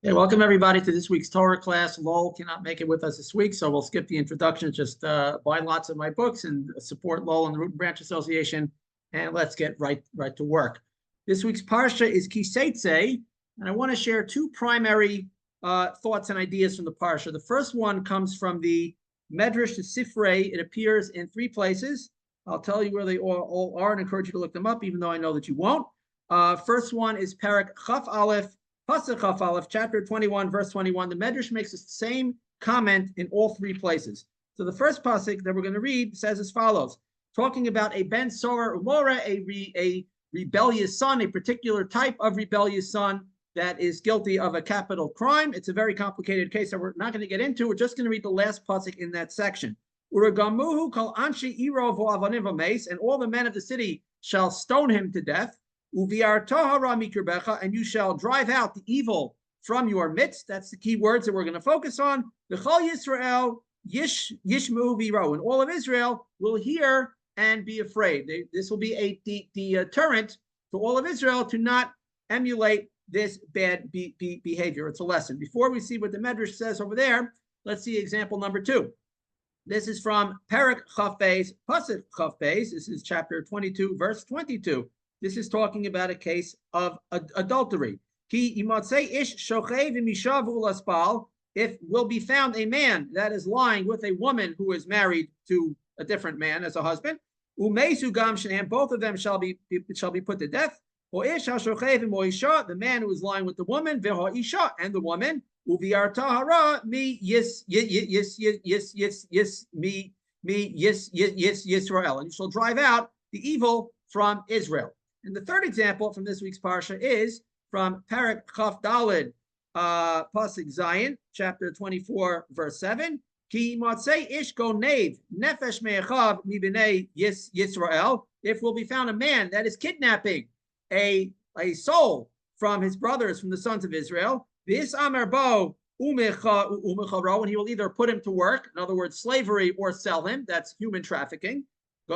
Hey, welcome everybody to this week's Torah class. Lowell cannot make it with us this week, so we'll skip the introduction. Just buy lots of my books and support Lowell and the Root and Branch Association, and let's get right to work. This week's parsha is Kiseitse, and I want to share two primary thoughts and ideas from the parsha. The first one comes from the Medrash to Sifrei. It appears in three places. I'll tell you where they all are and encourage you to look them up, even though I know that you won't. First one is Parak Chaf Aleph, Pasuk Chaf Aleph, chapter 21, verse 21. The Medrash makes the same comment in all three places. So the first pasuk that we're going to read says as follows, talking about a ben sorer umora, a rebellious son, a particular type of rebellious son that is guilty of a capital crime. It's a very complicated case that we're not going to get into. We're just going to read the last pasuk in that section. Uragamuhu kol anshi iro vo'avanim v'meis, and all the men of the city shall stone him to death. And you shall drive out the evil from your midst. That's the key words that we're going to focus on. V'chol Yisrael yishmu v'ro, and all of Israel will hear and be afraid. This will be a deterrent to all of Israel to not emulate this bad behavior. It's a lesson. Before we see what the Medrash says over there, let's see example number 2. This is from Parak Chaf Beis, Pasuk Chaf Beis. This is chapter 22, verse 22. This is talking about a case of adultery. If will be found a man that is lying with a woman who is married to a different man as a husband, both of them shall be put to death. The man who is lying with the woman, and the woman, and you shall drive out the evil from Israel. And the third example from this week's parsha is from Parak Chaf Daled, Pasuk Zion, chapter 24, verse 7. Ki motzei ish gonev nefesh me'echav mibnei Yisrael. If will be found a man that is kidnapping a soul from his brothers, from the sons of Israel, this amar bo umecharo, and he will either put him to work, in other words, slavery, or sell him. That's human trafficking.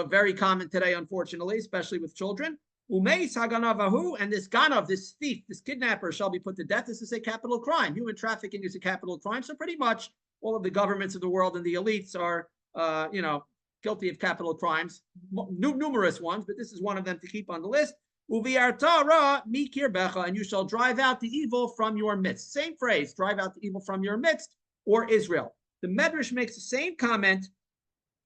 Very common today, unfortunately, especially with children. Umeis haganavahu, and this ganav, this thief, this kidnapper shall be put to death. This is a capital crime. Human trafficking is a capital crime. So pretty much all of the governments of the world and the elites are, guilty of capital crimes, numerous ones, but this is one of them to keep on the list. Uviartara mikir becha, and you shall drive out the evil from your midst. Same phrase, drive out the evil from your midst, or Israel. The Medrash makes the same comment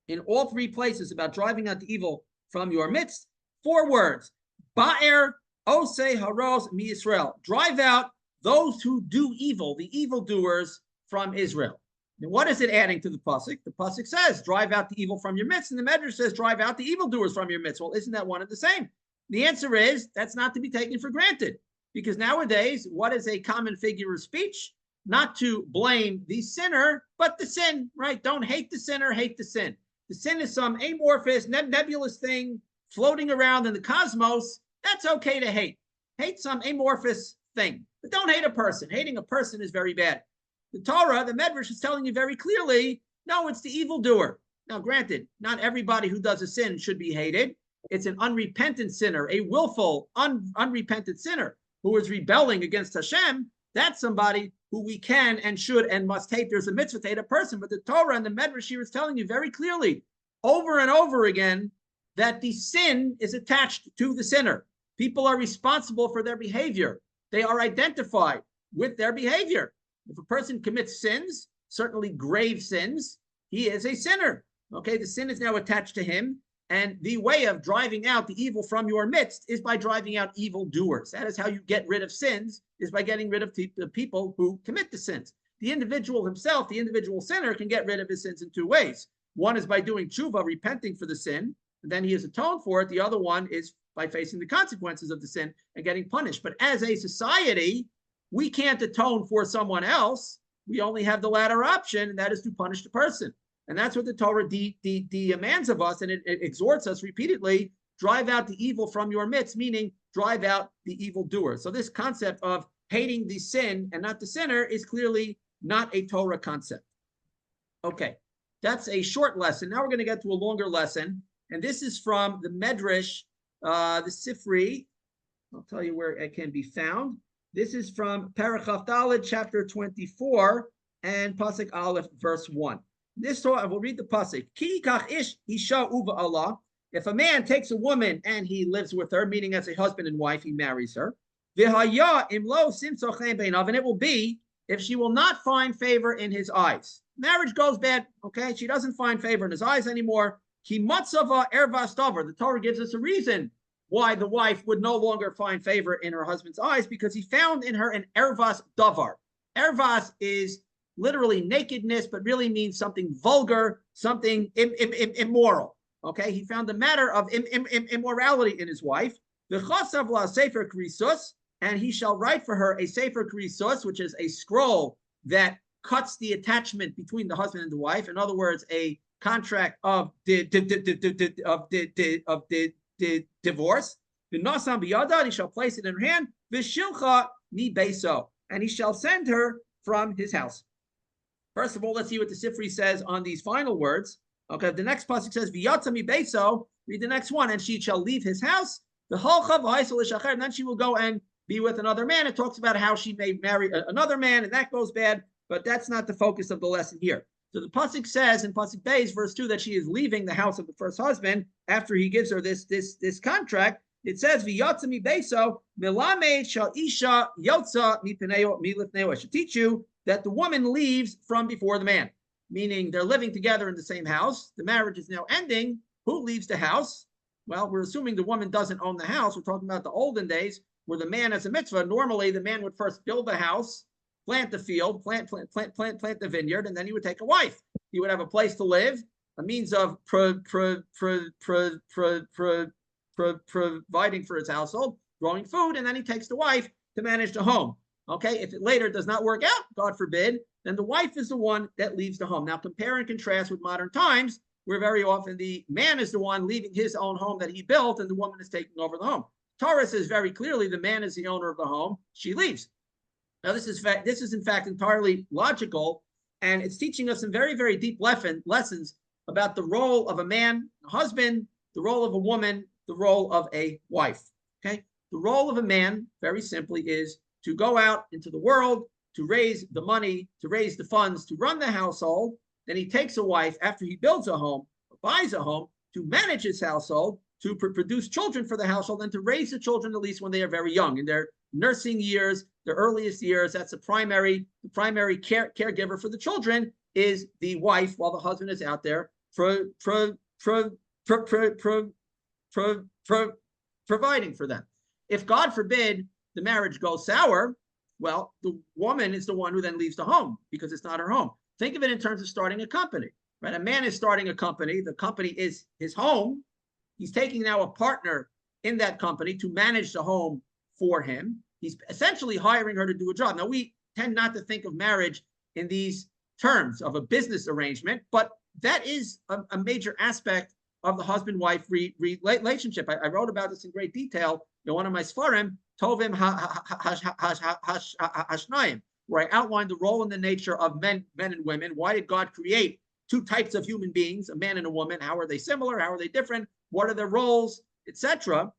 in all three places about driving out the evil from your midst. 4 words. Ba'er osei haros mi Yisrael. Drive out those who do evil, the evildoers from Israel. And what is it adding to the pasuk? The pasuk says, drive out the evil from your midst, and the Medrash says, drive out the evildoers from your midst. Well, isn't that one and the same? The answer is, that's not to be taken for granted. Because nowadays, what is a common figure of speech? Not to blame the sinner, but the sin, right? Don't hate the sinner, hate the sin. The sin is some amorphous, nebulous thing floating around in the cosmos. That's okay to hate. Hate some amorphous thing. But don't hate a person. Hating a person is very bad. The Torah, the Medrash, is telling you very clearly, no, it's the evildoer. Now, granted, not everybody who does a sin should be hated. It's an unrepentant sinner, a willful, unrepentant sinner who is rebelling against Hashem. That's somebody who we can and should and must hate. There's a mitzvah to hate a person, but the Torah and the Medrash here is telling you very clearly, over and over again, that the sin is attached to the sinner. People are responsible for their behavior. They are identified with their behavior. If a person commits sins, certainly grave sins, he is a sinner. Okay, the sin is now attached to him, and the way of driving out the evil from your midst is by driving out evildoers. That is how you get rid of sins, is by getting rid of the people who commit the sins. The individual himself, the individual sinner, can get rid of his sins in 2 ways. One is by doing tshuva, repenting for the sin, and then he is atoned for it. The other one is by facing the consequences of the sin and getting punished. But as a society, we can't atone for someone else. We only have the latter option, and that is to punish the person. And that's what the Torah demands of us, and it exhorts us repeatedly, drive out the evil from your midst, meaning drive out the evildoer. So this concept of hating the sin and not the sinner is clearly not a Torah concept. Okay, that's a short lesson. Now we're going to get to a longer lesson, and this is from the Medrash, the Sifri. I'll tell you where it can be found. This is from Parachaf Daled, chapter 24, and Pasuk Aleph, verse 1. This Torah, we'll read the Pasuk. Ki kach ish isha uva Allah. If a man takes a woman and he lives with her, meaning as a husband and wife, he marries her. V'haya imlo simtzochen beinav, and it will be if she will not find favor in his eyes. Marriage goes bad, okay? She doesn't find favor in his eyes anymore. Ki matzava ervas davar. The Torah gives us a reason why the wife would no longer find favor in her husband's eyes, because he found in her an ervas davar. Ervas is literally nakedness, but really means something vulgar, something immoral. Okay, he found a matter of immorality in his wife. V'chasav la sefer krisus, and he shall write for her a sefer krisus, which is a scroll that cuts the attachment between the husband and the wife. In other words, a contract of divorce. V'nasam biyada, he shall place it in her hand. V'shilcha mi beso, and he shall send her from his house. First of all, let's see what the Sifri says on these final words. Okay, the next pasuk says v'yatza mi beso. Read the next one, and she shall leave his house. And then she will go and be with another man. It talks about how she may marry another man, and that goes bad. But that's not the focus of the lesson here. So the pasuk says in pasuk Beis, verse 2, that she is leaving the house of the first husband after he gives her this contract. It says v'yatza mi beso milamed shal isha yotza mi peneo mi lifneo. I should teach you that the woman leaves from before the man, meaning they're living together in the same house. The marriage is now ending. Who leaves the house? Well, we're assuming the woman doesn't own the house. We're talking about the olden days where the man has a mitzvah. Normally, the man would first build the house, plant the field, plant the vineyard, and then he would take a wife. He would have a place to live, a means of providing for his household, growing food, and then he takes the wife to manage the home. Okay, if it later does not work out, God forbid, then the wife is the one that leaves the home. Now, compare and contrast with modern times, where very often the man is the one leaving his own home that he built, and the woman is taking over the home. Torah says very clearly the man is the owner of the home. She leaves. Now, this is in fact entirely logical, and it's teaching us some very, very deep lessons about the role of a man, a husband, the role of a woman, the role of a wife. Okay, the role of a man, very simply, is to go out into the world, to raise the money, to raise the funds, to run the household. Then he takes a wife after he builds a home, or buys a home, to manage his household, to produce children for the household, and to raise the children at least when they are very young, in their nursing years, their earliest years. That's the primary caregiver for the children is the wife, while the husband is out there providing for them. If, God forbid, the marriage goes sour, well, the woman is the one who then leaves the home because it's not her home. Think of it in terms of starting a company, right? A man is starting a company. The company is his home. He's taking now a partner in that company to manage the home for him. He's essentially hiring her to do a job. Now, we tend not to think of marriage in these terms of a business arrangement, but that is a major aspect of the husband-wife relationship. I wrote about this in great detail in one of my Sfarim, Tovim Hashnayim, where I outlined the role and the nature of men and women. Why did God create two types of human beings, a man and a woman? How are they similar? How are they different? What are their roles, etc.?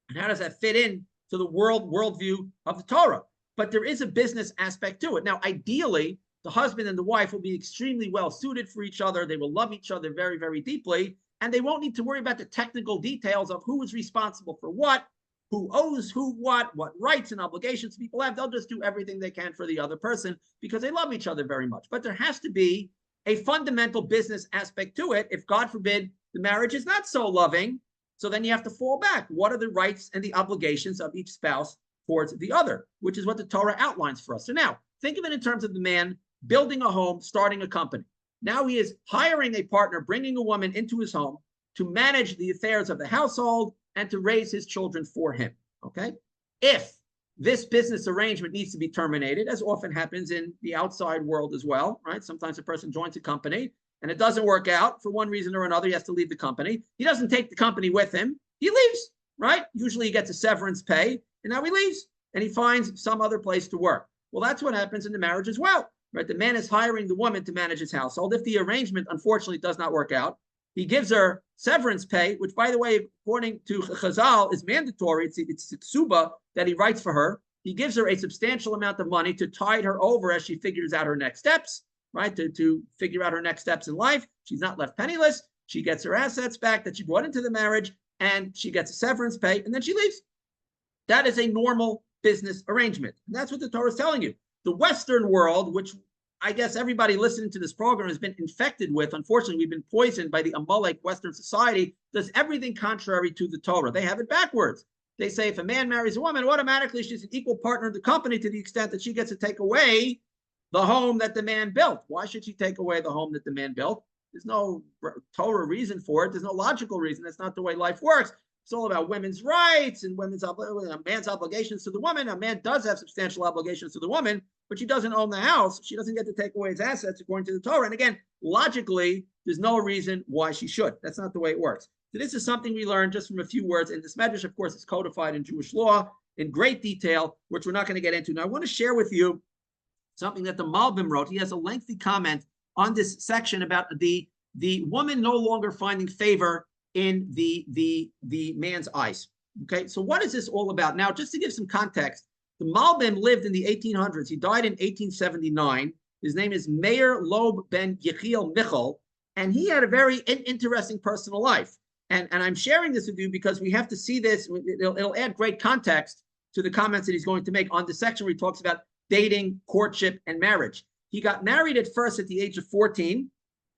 And how does that fit in to the worldview of the Torah? But there is a business aspect to it. Now, ideally, the husband and the wife will be extremely well suited for each other. They will love each other very, very deeply, and they won't need to worry about the technical details of who is responsible for what, who owes who what rights and obligations people have. They'll just do everything they can for the other person because they love each other very much. But there has to be a fundamental business aspect to it. If, God forbid, the marriage is not so loving, so then you have to fall back. What are the rights and the obligations of each spouse towards the other, which is what the Torah outlines for us. So now, think of it in terms of the man building a home, starting a company. Now he is hiring a partner, bringing a woman into his home to manage the affairs of the household and to raise his children for him, okay? If this business arrangement needs to be terminated, as often happens in the outside world as well, right? Sometimes a person joins a company and it doesn't work out for one reason or another. He has to leave the company. He doesn't take the company with him. He leaves, right? Usually he gets a severance pay, and now he leaves and he finds some other place to work. Well, that's what happens in the marriage as well, right? The man is hiring the woman to manage his household. If the arrangement, unfortunately, does not work out, he gives her severance pay, which, by the way, according to Chazal, is mandatory. It's a ksuba that he writes for her. he gives her a substantial amount of money to tide her over as she figures out her next steps, right? To figure out her next steps in life. She's not left penniless. She gets her assets back that she brought into the marriage, and she gets a severance pay, and then she leaves. That is a normal business arrangement. And that's what the Torah is telling you. The Western world, which I guess everybody listening to this program has been infected with, unfortunately, we've been poisoned by the Amalek Western society, does everything contrary to the Torah. They have it backwards. They say if a man marries a woman, automatically she's an equal partner of the company to the extent that she gets to take away the home that the man built. Why should she take away the home that the man built? There's no Torah reason for it. There's no logical reason. That's not the way life works. It's all about women's rights and a man's obligations to the woman. A man does have substantial obligations to the woman, but she doesn't own the house. She doesn't get to take away his assets according to the Torah. And again, logically, there's no reason why she should. That's not the way it works. So this is something we learned just from a few words. And this medrash, of course, is codified in Jewish law in great detail, which we're not going to get into. Now, I want to share with you something that the Malbim wrote. He has a lengthy comment on this section about the woman no longer finding favor in the man's eyes. Okay, so what is this all about? Now, just to give some context, the Malbim lived in the 1800s. He died in 1879. His name is Meir Loeb ben Yechiel Michal, and he had a very interesting personal life. And I'm sharing this with you because we have to see this. It'll add great context to the comments that he's going to make on the section where he talks about dating, courtship, and marriage. He got married at first at the age of 14.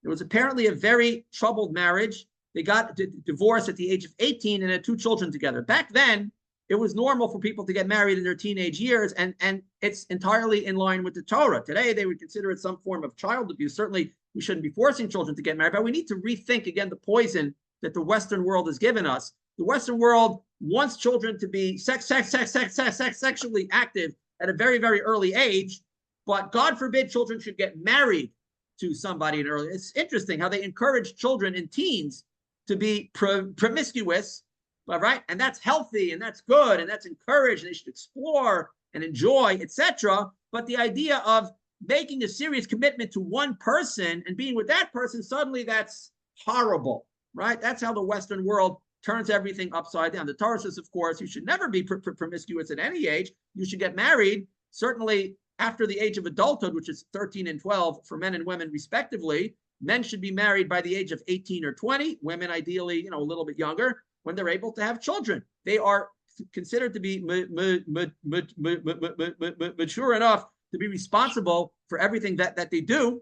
It was apparently a very troubled marriage. They got divorced at the age of 18 and had 2 children together. Back then, it was normal for people to get married in their teenage years, and it's entirely in line with the Torah. Today, they would consider it some form of child abuse. Certainly, we shouldn't be forcing children to get married, but we need to rethink, again, the poison that the Western world has given us. The Western world wants children to be sexually active at a very, very early age, but God forbid children should get married to somebody in early. It's interesting how they encourage children and teens to be promiscuous, right? And that's healthy, and that's good, and that's encouraged, and they should explore and enjoy, etc. But the idea of making a serious commitment to one person and being with that person, suddenly that's horrible, right? That's how the Western world turns everything upside down. The Torah says, of course, you should never be promiscuous at any age. You should get married, certainly after the age of adulthood, which is 13 and 12 for men and women respectively. Men should be married by the age of 18 or 20. Women, ideally, a little bit younger, when they're able to have children. They are considered to be mature enough to be responsible for everything that they do.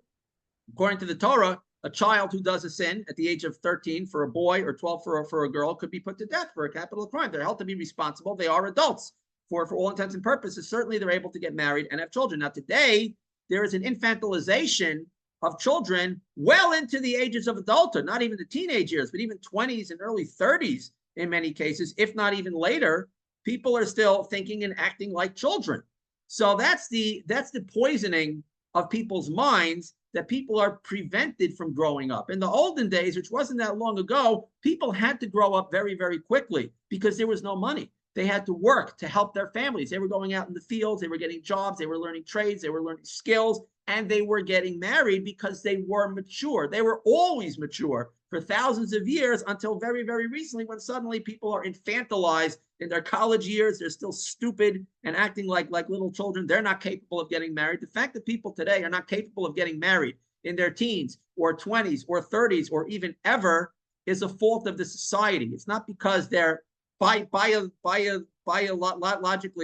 According to the Torah, a child who does a sin at the age of 13 for a boy or 12 for a girl could be put to death for a capital crime. They're held to be responsible. They are adults for all intents and purposes. Certainly, they're able to get married and have children. Now, today, there is an infantilization of children well into the ages of adulthood, not even the teenage years, but even 20s and early 30s in many cases, if not even later. People are still thinking and acting like children. So that's the poisoning of people's minds, that people are prevented from growing up. In the olden days, which wasn't that long ago, people had to grow up very, very quickly because there was no money. They had to work to help their families. They were going out in the fields, they were getting jobs, they were learning trades, they were learning skills, and they were getting married because they were mature. They were always mature for thousands of years until very, very recently, when suddenly people are infantilized in their college years. They're still stupid and acting like little children. They're not capable of getting married. The fact that people today are not capable of getting married in their teens or 20s or 30s or even ever is a fault of the society. It's not because they're biologically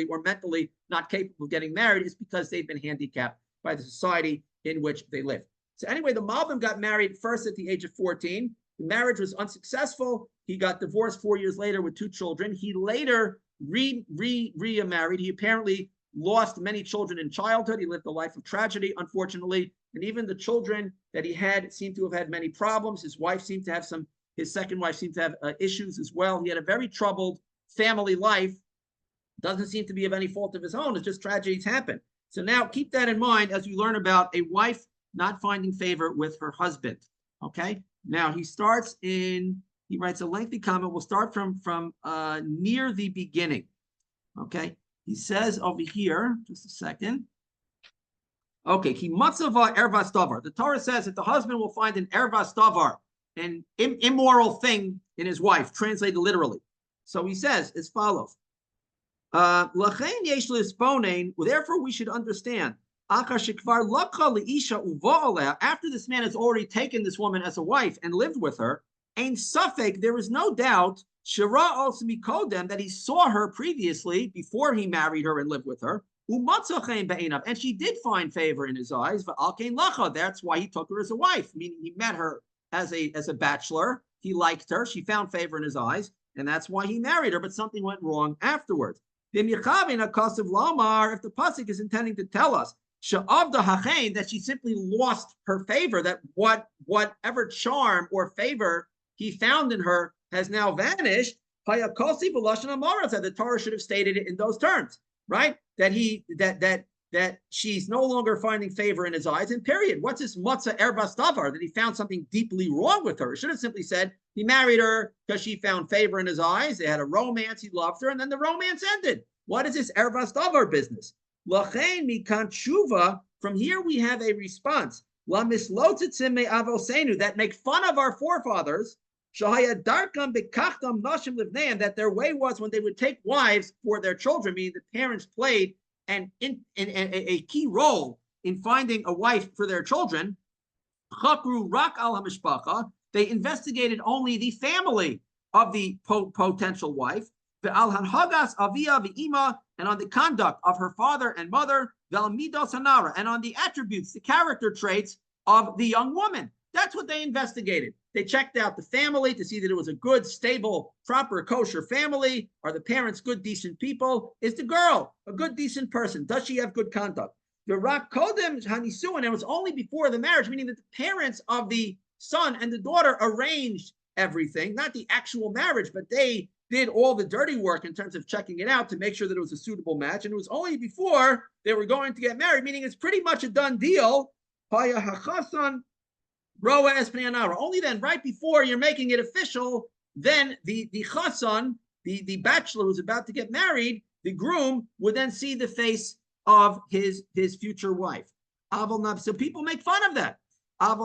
or mentally not capable of getting married. It's because they've been handicapped by the society in which they live. So anyway, the Malbim got married first at the age of 14. The marriage was unsuccessful. He got divorced 4 years later with 2 children. He later remarried. He apparently lost many children in childhood. He lived a life of tragedy, unfortunately. And even the children that he had seemed to have had many problems. His second wife seemed to have issues as well. He had a very troubled family life. Doesn't seem to be of any fault of his own. It's just tragedies happen. So now keep that in mind as we learn about a wife not finding favor with her husband. Okay. Now he writes a lengthy comment. We'll start from near the beginning. Okay. He says over here, just a second. Okay. Ki matzava ervas davar. The Torah says that the husband will find an ervas davar, an immoral thing in his wife, translated literally. So he says as follows. Therefore, we should understand. After this man has already taken this woman as a wife and lived with her, there is no doubt that he saw her previously before he married her and lived with her. And she did find favor in his eyes. That's why he took her as a wife. Meaning he met her as a bachelor. He liked her. She found favor in his eyes. And that's why he married her. But something went wrong afterwards. If the pasuk is intending to tell us that she simply lost her favor, that whatever charm or favor he found in her has now vanished, the Torah should have stated it in those terms, right? That she's no longer finding favor in his eyes, and period. What's this matzah erbas davar? That he found something deeply wrong with her. It should have simply said he married her because she found favor in his eyes. They had a romance, he loved her, and then the romance ended. What is this erbas davar business? Lachein mikan tshuva. From here we have a response. La mislotzim me avosenu, that make fun of our forefathers. Shahaya darkam bekachtam nashim livneim, that their way was when they would take wives for their children, meaning the parents played a key role in finding a wife for their children. Chakru rak al hamishpacha, they investigated only the family of the potential wife. The al hanhagas avia v'ima, and on the conduct of her father and mother. Vel midos hanara, and on the attributes, the character traits of the young woman. That's what they investigated. They checked out the family to see that it was a good, stable, proper, kosher family. Are the parents good, decent people? Is the girl a good, decent person? Does she have good conduct? The rak kodem hanisuin, and it was only before the marriage, meaning that the parents of the son and the daughter arranged everything, not the actual marriage, but they did all the dirty work in terms of checking it out to make sure that it was a suitable match. And it was only before they were going to get married, meaning it's pretty much a done deal. Only then, right before you're making it official, then the chasan, the bachelor who's about to get married, the groom would then see the face of his future wife. So people make fun of that. But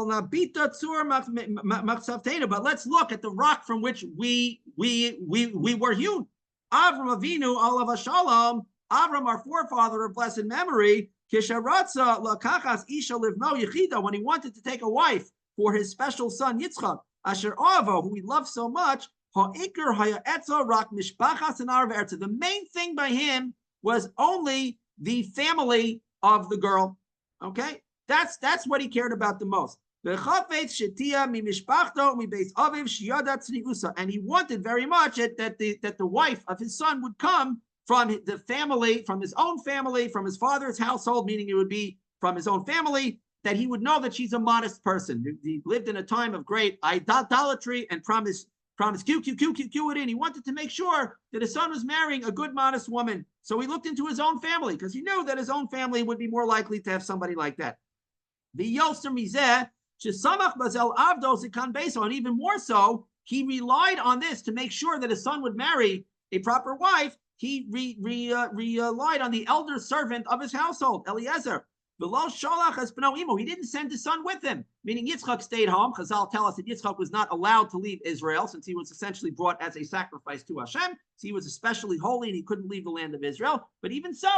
let's look at the rock from which we were hewn. Avram Avinu, alav shalom, Avram, our forefather of blessed memory, kisharatza lakachas isha livno yechida, when he wanted to take a wife for his special son Yitzchak, asher avo, who he loved so much, ha'ikr ha'etza rak mishpachas and arverza. The main thing by him was only the family of the girl. Okay, that's what he cared about the most. And he wanted very much that the wife of his son would come from the family, from his own family, from his father's household, meaning it would be from his own family, that he would know that she's a modest person. He lived in a time of great idolatry and promiscuity, and he wanted to make sure that his son was marrying a good, modest woman. So he looked into his own family because he knew that his own family would be more likely to have somebody like that. The Yoser Mizeh, Shesamach Bazel Avdos Ikan Beso, and even more so, he relied on this to make sure that his son would marry a proper wife. He relied on the elder servant of his household, Eliezer. Below Sholach as Beno Imo, he didn't send his son with him, meaning Yitzchak stayed home. Chazal tell us that Yitzchak was not allowed to leave Israel since he was essentially brought as a sacrifice to Hashem. So he was especially holy and he couldn't leave the land of Israel. But even so,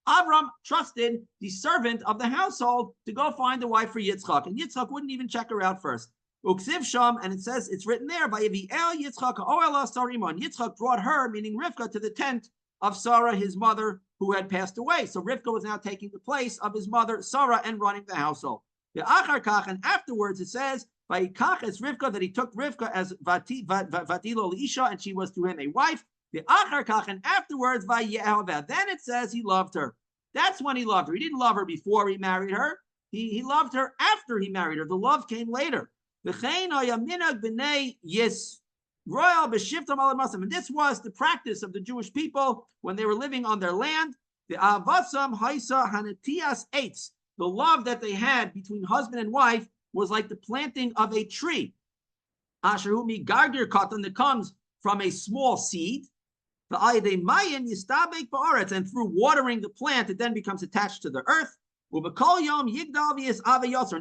Avram trusted the servant of the household to go find a wife for Yitzchak, and Yitzchak wouldn't even check her out first. Uksiv Sham, and it says, it's written there, by Yitzchak Oela Sarima, and Yitzchak brought her, meaning Rivka, to the tent of Sarah, his mother, who had passed away. So Rivka was now taking the place of his mother, Sarah, and running the household. The Achar Kach, and afterwards it says, by Kach as Rivka, that he took Rivka as Vatilo Isha, and she was to him a wife. The Achar Kach, and afterwards, by Yehovah, then it says he loved her. That's when he loved her. He didn't love her before he married her. He loved her after he married her. The love came later. And this was the practice of the Jewish people when they were living on their land. The avasam haisa hanatias eitz. The love that they had between husband and wife was like the planting of a tree. Asherumi gargir katan, that comes from a small seed. And through watering the plant, it then becomes attached to the earth. And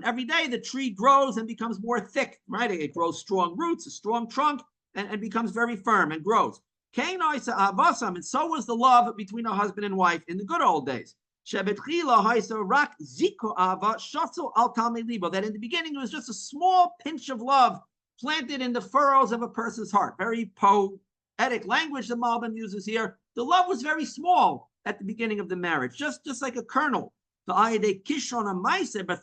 every day the tree grows and becomes more thick, right? It grows strong roots, a strong trunk, and becomes very firm and grows. And so was the love between a husband and wife in the good old days. That in the beginning it was just a small pinch of love planted in the furrows of a person's heart. Very poetic language the Malbim uses here. The love was very small at the beginning of the marriage, just like a kernel. But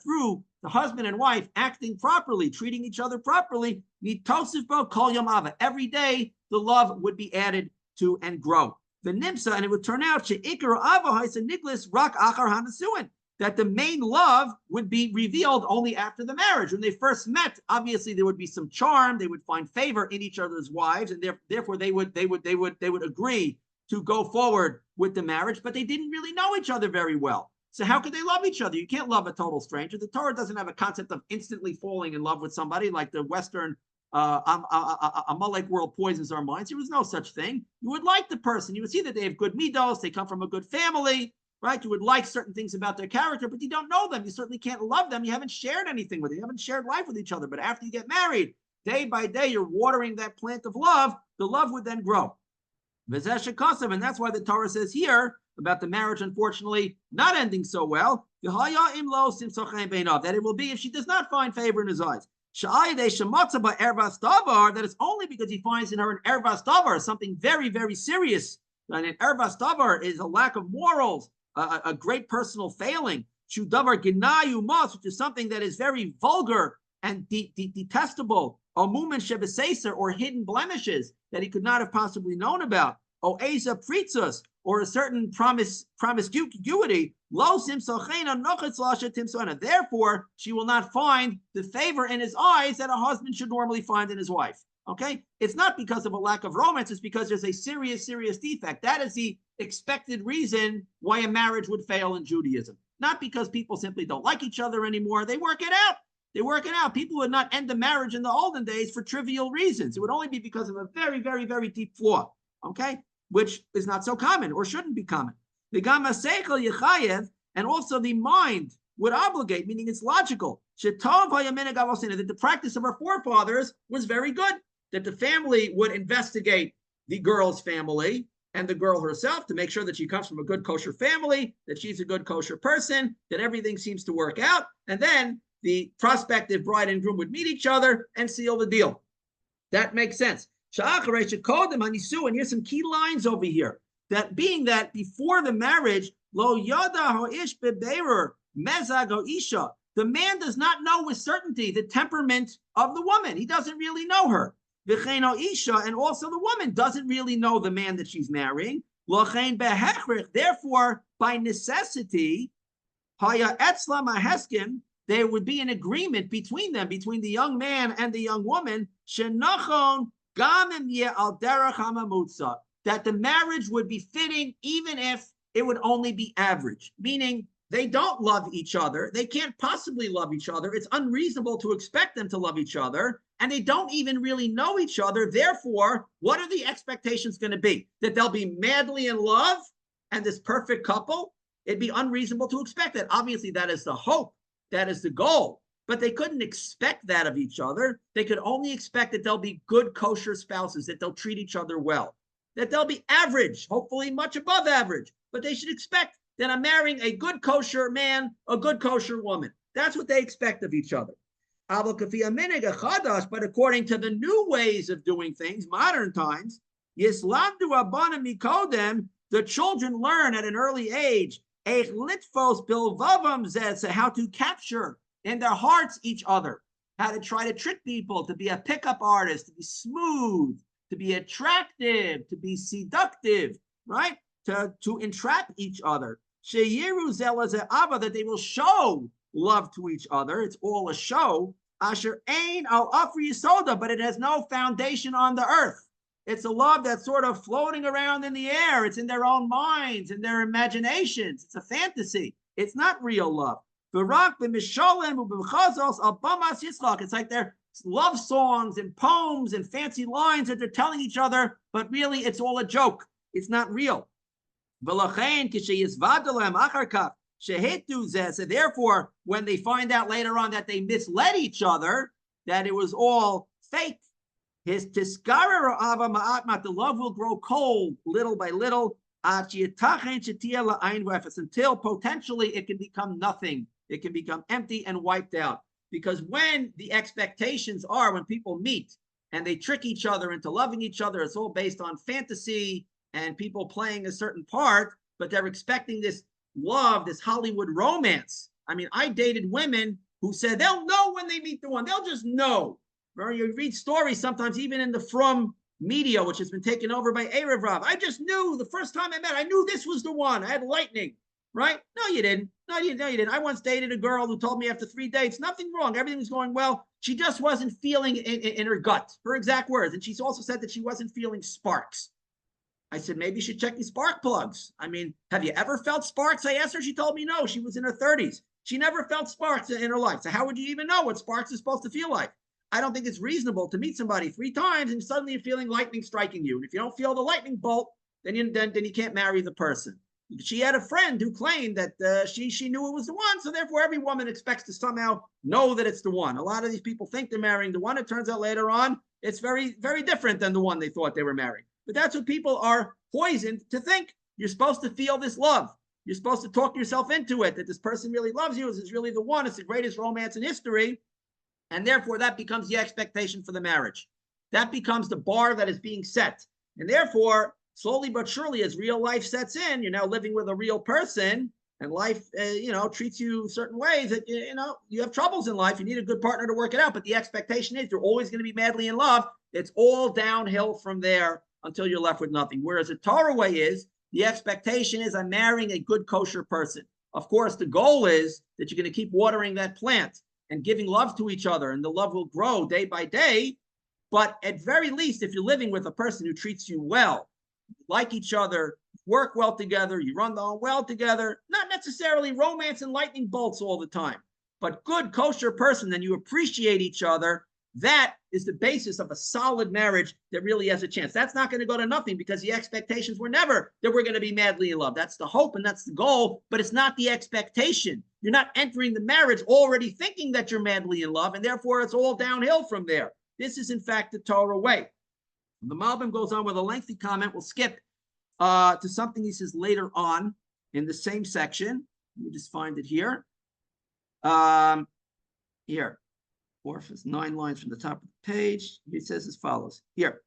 through the husband and wife acting properly, treating each other properly, every day the love would be added to and grow. The nimsa, and it would turn out that the main love would be revealed only after the marriage. When they first met, obviously there would be some charm. They would find favor in each other's wives, and therefore they would agree to go forward with the marriage. But they didn't really know each other very well. So how could they love each other? You can't love a total stranger. The Torah doesn't have a concept of instantly falling in love with somebody like the Western Amalek world poisons our minds. There was no such thing. You would like the person. You would see that they have good midos. They come from a good family, right? You would like certain things about their character, but you don't know them. You certainly can't love them. You haven't shared anything with them. You haven't shared life with each other. But after you get married, day by day, you're watering that plant of love. The love would then grow. And that's why the Torah says here about the marriage, unfortunately, not ending so well, that it will be if she does not find favor in his eyes. That it's only because he finds in her an ervas davar, something very, very serious. And an ervas davar is a lack of morals, a great personal failing. Shudavar ginayu mas, which is something that is very vulgar and detestable. Or hidden blemishes that he could not have possibly known about. O eza pritzus, or a certain promiscuity. Therefore, she will not find the favor in his eyes that a husband should normally find in his wife. Okay? It's not because of a lack of romance. It's because there's a serious defect. That is the expected reason why a marriage would fail in Judaism. Not because people simply don't like each other anymore. They work it out. People would not end the marriage in the olden days for trivial reasons. It would only be because of a very, very, very deep flaw. Okay? Which is not so common or shouldn't be common. And also the mind would obligate, meaning it's logical, that the practice of our forefathers was very good, that the family would investigate the girl's family and the girl herself to make sure that she comes from a good kosher family, that she's a good kosher person, that everything seems to work out, and then the prospective bride and groom would meet each other and seal the deal. That makes sense. And here's some key lines over here. That being that before the marriage, the man does not know with certainty the temperament of the woman. He doesn't really know her. And also the woman doesn't really know the man that she's marrying. Therefore, by necessity, there would be an agreement between them, between the young man and the young woman, that the marriage would be fitting even if it would only be average, meaning they don't love each other. They can't possibly love each other. It's unreasonable to expect them to love each other, and they don't even really know each other. Therefore, what are the expectations going to be? That they'll be madly in love and this perfect couple? It'd be unreasonable to expect that. Obviously, that is the hope. That is the goal. But they couldn't expect that of each other. They could only expect that they'll be good kosher spouses, that they'll treat each other well, that they'll be average, hopefully much above average. But they should expect that I'm marrying a good kosher man, a good kosher woman. That's what they expect of each other. But according to the new ways of doing things, modern times, the children learn at an early age how to capture in their hearts each other, how to try to trick people, to be a pickup artist, to be smooth, to be attractive, to be seductive, right? To entrap each other. That they will show love to each other. It's all a show. Asher ain al afri yisoda, but it has no foundation on the earth. It's a love that's sort of floating around in the air. It's in their own minds, in their imaginations. It's a fantasy. It's not real love. It's like their love songs and poems and fancy lines that they're telling each other, but really it's all a joke. It's not real. So therefore, when they find out later on that they misled each other, that it was all fake, His tiskara ava ma'at, the love will grow cold little by little until potentially it can become nothing. It can become empty and wiped out. Because when the expectations are, when people meet and they trick each other into loving each other, it's all based on fantasy and people playing a certain part, but they're expecting this love, this Hollywood romance. I mean, I dated women who said they'll know when they meet the one. They'll just know. You read stories sometimes, even in the From media, which has been taken over by Erev Rav. I just knew the first time I met, I knew this was the one. I had lightning, right? No, you didn't. No, you didn't. I once dated a girl who told me after 3 dates, nothing wrong. Everything was going well. She just wasn't feeling in her gut, her exact words. And she's also said that she wasn't feeling sparks. I said, maybe you should check your spark plugs. I mean, have you ever felt sparks? I asked her. She told me no. She was in her 30s. She never felt sparks in her life. So how would you even know what sparks is supposed to feel like? I don't think it's reasonable to meet somebody 3 times and suddenly you're feeling lightning striking you. And if you don't feel the lightning bolt, then you can't marry the person. She had a friend who claimed that she knew it was the one. So therefore, every woman expects to somehow know that it's the one. A lot of these people think they're marrying the one. It turns out later on, it's very, very different than the one they thought they were marrying. But that's what people are poisoned to think. You're supposed to feel this love. You're supposed to talk yourself into it, that this person really loves you. This is really the one. It's the greatest romance in history. And therefore, that becomes the expectation for the marriage. That becomes the bar that is being set. And therefore, slowly but surely, as real life sets in, you're now living with a real person, and life, treats you certain ways that, you have troubles in life. You need a good partner to work it out. But the expectation is you're always going to be madly in love. It's all downhill from there until you're left with nothing. Whereas a Torah way is, the expectation is I'm marrying a good kosher person. Of course, the goal is that you're going to keep watering that plant and giving love to each other, and the love will grow day by day. But at very least, if you're living with a person who treats you well, like each other, work well together, you run the home well together, not necessarily romance and lightning bolts all the time, but good kosher person, then you appreciate each other. That is the basis of a solid marriage that really has a chance. That's not going to go to nothing because the expectations were never that we're going to be madly in love. That's the hope and that's the goal, but it's not the expectation. You're not entering the marriage already thinking that you're madly in love, and therefore it's all downhill from there. This is, in fact, the Torah way. The Malbim goes on with a lengthy comment. We'll skip to something he says later on in the same section. Let me just find it here. Here. 9 lines from the top of the page. He says as follows. Here.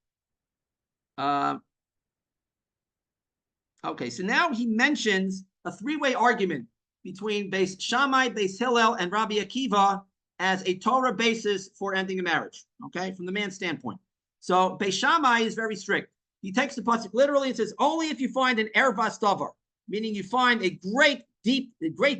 Okay, so now he mentions a 3-way argument between Beis Shammai, Beis Hillel, and Rabbi Akiva as a Torah basis for ending a marriage, okay, from the man's standpoint. So Beis Shammai is very strict. He takes the pasuk literally and says, only if you find an ervas davar, meaning you find a great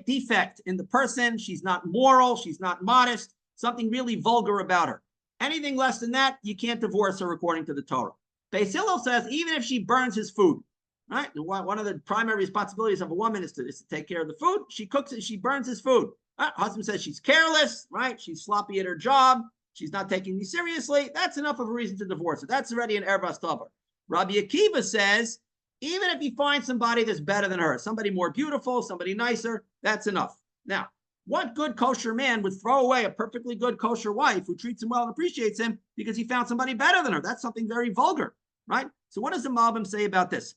defect in the person. She's not moral, she's not modest, something really vulgar about her. Anything less than that, you can't divorce her according to the Torah. Beis Hillel says, even if she burns his food, right? One of the primary responsibilities of a woman is to take care of the food. She cooks it, she burns his food. Husband says she's careless, right? She's sloppy at her job. She's not taking me seriously. That's enough of a reason to divorce her. That's already an ervas davar. Rabbi Akiva says, even if you find somebody that's better than her, somebody more beautiful, somebody nicer, that's enough. Now, what good kosher man would throw away a perfectly good kosher wife who treats him well and appreciates him because he found somebody better than her? That's something very vulgar, right? So what does the Malbim say about this?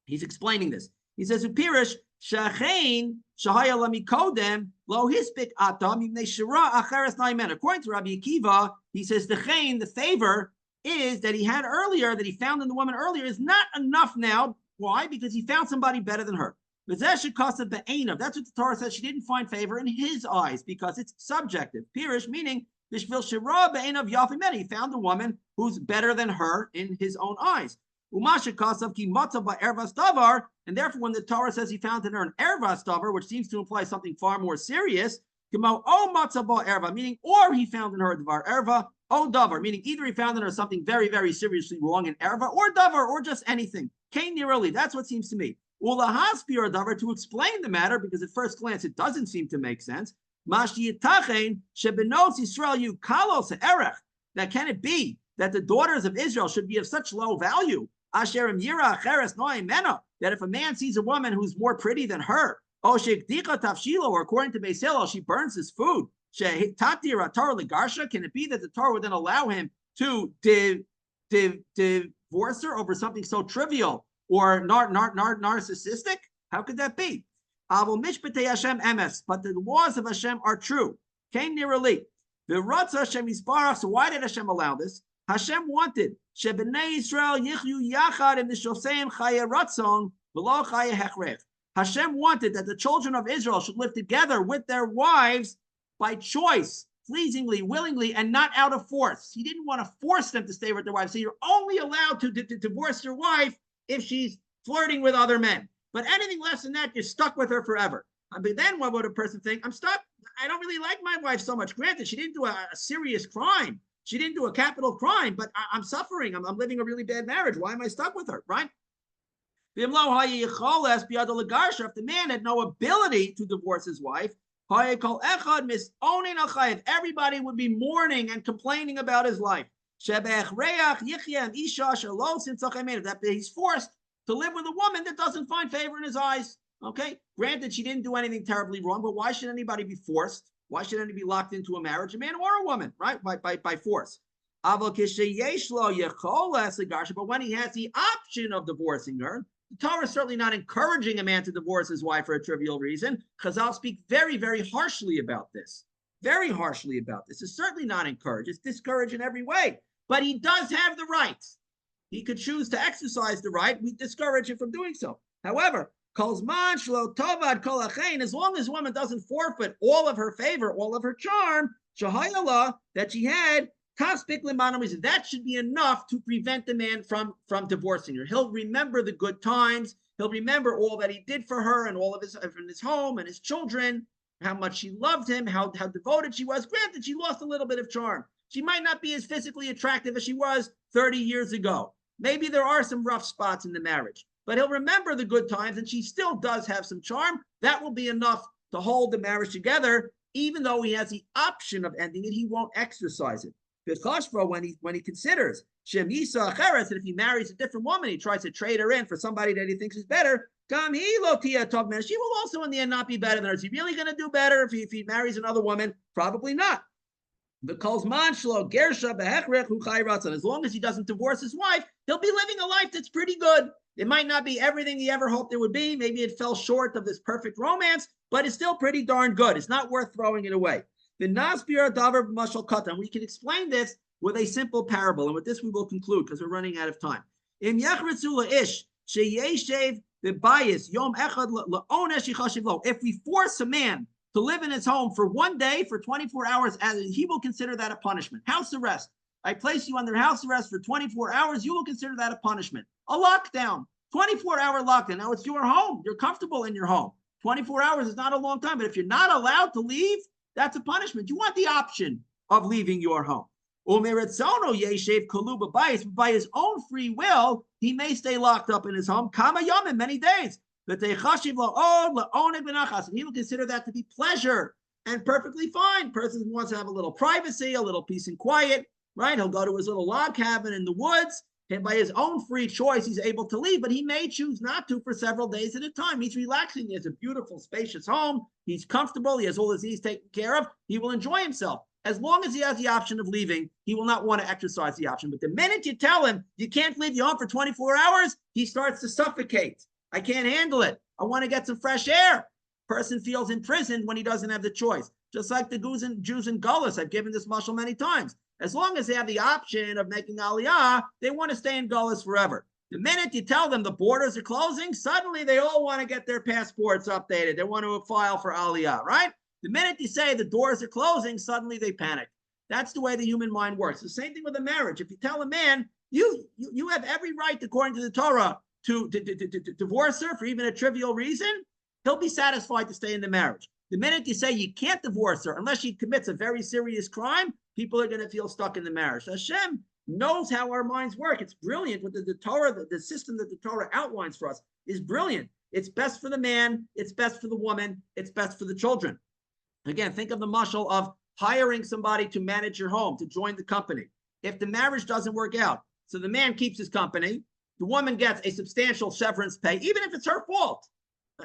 He's explaining this. He says, Upirish, Shachain, Shahaya Lamikodem, Lo Hispik Atam, Shira Acheres Naimen. According to Rabbi Akiva, he says the chain, the favor, is that he had earlier, that he found in the woman earlier, is not enough now. Why? Because he found somebody better than her. That's what the Torah says. She didn't find favor in his eyes because it's subjective. Pirish, meaning he found a woman who's better than her in his own eyes. And therefore, when the Torah says he found in her an ervas davar, which seems to imply something far more serious, meaning or he found in her a davar erva, o davar, meaning either he found in her something very, very seriously wrong in erva, or davar, or just anything. That's what seems to me. Ulahaspir davar, to explain the matter, because at first glance it doesn't seem to make sense. Now, can it be that the daughters of Israel should be of such low value? That if a man sees a woman who's more pretty than her, or according to Beis Hillel, she burns his food. Can it be that the Torah would then allow him to divorce her over something so trivial or narcissistic? How could that be? But the laws of Hashem are true. Came nearly. The Ratz Hashem Yisbarach. So why did Hashem allow this? Hashem wanted Shebnei Yisrael yichyu yachad in the Shoseim Chaya Ratzon v'lo Chaya Hechrech. Hashem wanted that the children of Israel should live together with their wives by choice, pleasingly, willingly, and not out of force. He didn't want to force them to stay with their wives. So you're only allowed to divorce your wife if she's flirting with other men. But anything less than that, you're stuck with her forever. But then what would a person think? I'm stuck. I don't really like my wife so much. Granted, she didn't do a serious crime. She didn't do a capital crime, but I'm suffering. I'm living a really bad marriage. Why am I stuck with her, right? If the man had no ability to divorce his wife, everybody would be mourning and complaining about his life. That he's forced to live with a woman that doesn't find favor in his eyes. Okay, granted, she didn't do anything terribly wrong, but why should anybody be forced? Why should anybody be locked into a marriage, a man or a woman, right? By force. But when he has the option of divorcing her, the Torah is certainly not encouraging a man to divorce his wife for a trivial reason. Chazal speak very, very harshly about this. Very harshly about this. It's certainly not encouraged. It's discouraged in every way. But he does have the right. He could choose to exercise the right. We discourage him from doing so. However, as long as a woman doesn't forfeit all of her favor, all of her charm, that she had, that should be enough to prevent the man from divorcing her. He'll remember the good times. He'll remember all that he did for her and all of his home and his children, how much she loved him, how devoted she was. Granted, she lost a little bit of charm. She might not be as physically attractive as she was 30 years ago. Maybe there are some rough spots in the marriage, but he'll remember the good times, and she still does have some charm. That will be enough to hold the marriage together. Even though he has the option of ending it, he won't exercise it. When he considers that if he marries a different woman, he tries to trade her in for somebody that he thinks is better, she will also in the end not be better than her. Is he really going to do better if he marries another woman? Probably not. As long as he doesn't divorce his wife, he'll be living a life that's pretty good. It might not be everything he ever hoped it would be. Maybe it fell short of this perfect romance, but it's still pretty darn good. It's not worth throwing it away. The Nasbir Davar Mashal Katan. We can explain this with a simple parable, and with this we will conclude because we're running out of time. Im Yachritzula Ish Sheyeshev the bias Yom Echad Laonesh Yichashiv. If we force a man to live in his home for one day, for 24 hours, he will consider that a punishment. House arrest. I place you under house arrest for 24 hours. You will consider that a punishment. A lockdown, 24-hour lockdown. Now it's your home. You're comfortable in your home. 24 hours is not a long time, but if you're not allowed to leave, that's a punishment. You want the option of leaving your home. By his own free will, he may stay locked up in his home, kama yomim, many days. And he will consider that to be pleasure and perfectly fine. Person who wants to have a little privacy, a little peace and quiet, right? He'll go to his little log cabin in the woods, and by his own free choice, he's able to leave, but he may choose not to for several days at a time. He's relaxing. He has a beautiful, spacious home. He's comfortable. He has all his needs taken care of. He will enjoy himself. As long as he has the option of leaving, he will not want to exercise the option. But the minute you tell him you can't leave your home for 24 hours, he starts to suffocate. I can't handle it. I want to get some fresh air. Person feels imprisoned when he doesn't have the choice. Just like the Jews in Gullus. I've given this mashal many times. As long as they have the option of making aliyah, they want to stay in Gullus forever. The minute you tell them the borders are closing, suddenly they all want to get their passports updated. They want to file for aliyah, right? The minute you say the doors are closing, suddenly they panic. That's the way the human mind works. The same thing with a marriage. If you tell a man, you have every right, according to the Torah, to divorce her for even a trivial reason, he'll be satisfied to stay in the marriage. The minute you say you can't divorce her unless she commits a very serious crime, people are going to feel stuck in the marriage. Hashem knows how our minds work. It's brilliant with the Torah, the system that the Torah outlines for us is brilliant. It's best for the man, it's best for the woman, it's best for the children. Again, think of the mashal of hiring somebody to manage your home, to join the company. If the marriage doesn't work out, so the man keeps his company, the woman gets a substantial severance pay, even if it's her fault.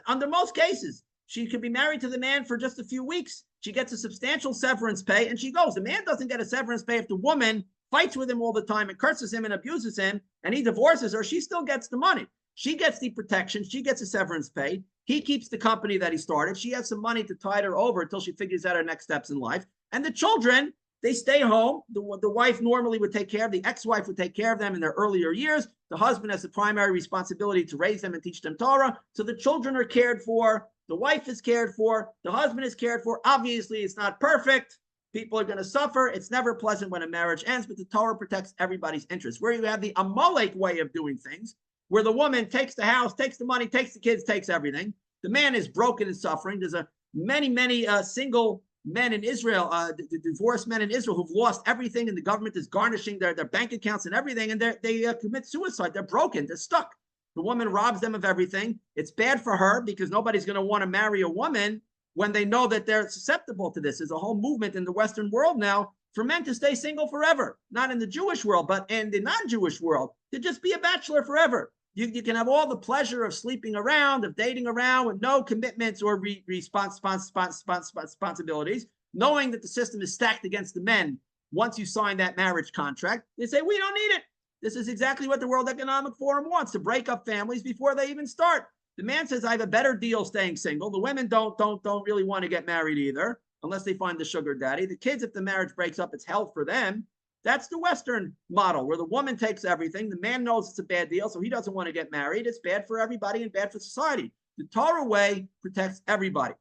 Under most cases, she could be married to the man for just a few weeks. She gets a substantial severance pay and she goes. The man doesn't get a severance pay if the woman fights with him all the time and curses him and abuses him, and he divorces her, she still gets the money. She gets the protection. She gets a severance pay. He keeps the company that he started. She has some money to tide her over until she figures out her next steps in life. And the children, they stay home. The wife normally would take care of, the ex-wife would take care of them in their earlier years. The husband has the primary responsibility to raise them and teach them Torah. So the children are cared for. The wife is cared for. The husband is cared for. Obviously, it's not perfect. People are going to suffer. It's never pleasant when a marriage ends, but the Torah protects everybody's interests. Where you have the Amalek way of doing things, where the woman takes the house, takes the money, takes the kids, takes everything. The man is broken and suffering. There's many single men in Israel, divorced men in Israel who've lost everything, and the government is garnishing their bank accounts and everything, and they commit suicide. They're broken. They're stuck. The woman robs them of everything. It's bad for her because nobody's going to want to marry a woman when they know that they're susceptible to this. There's a whole movement in the Western world now for men to stay single forever, not in the Jewish world, but in the non-Jewish world, to just be a bachelor forever. You can have all the pleasure of sleeping around, of dating around with no commitments or responsibilities, knowing that the system is stacked against the men once you sign that marriage contract. They say, we don't need it. This is exactly what the World Economic Forum wants, to break up families before they even start. The man says, I have a better deal staying single. The women don't really want to get married either, unless they find the sugar daddy. The kids, if the marriage breaks up, it's hell for them. That's the Western model, where the woman takes everything. The man knows it's a bad deal, so he doesn't want to get married. It's bad for everybody and bad for society. The Torah way protects everybody.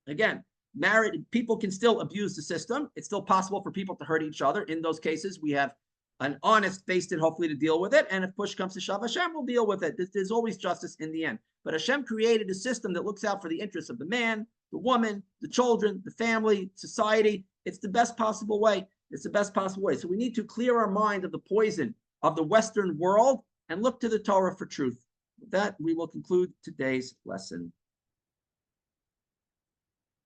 Again, married people can still abuse the system. It's still possible for people to hurt each other. In those cases, we have an honest face hopefully to deal with it. And if push comes to shove, Hashem will deal with it. There's always justice in the end. But Hashem created a system that looks out for the interests of the man, the woman, the children, the family, society. It's the best possible way. It's the best possible way. So we need to clear our mind of the poison of the Western world and look to the Torah for truth. With that, we will conclude today's lesson.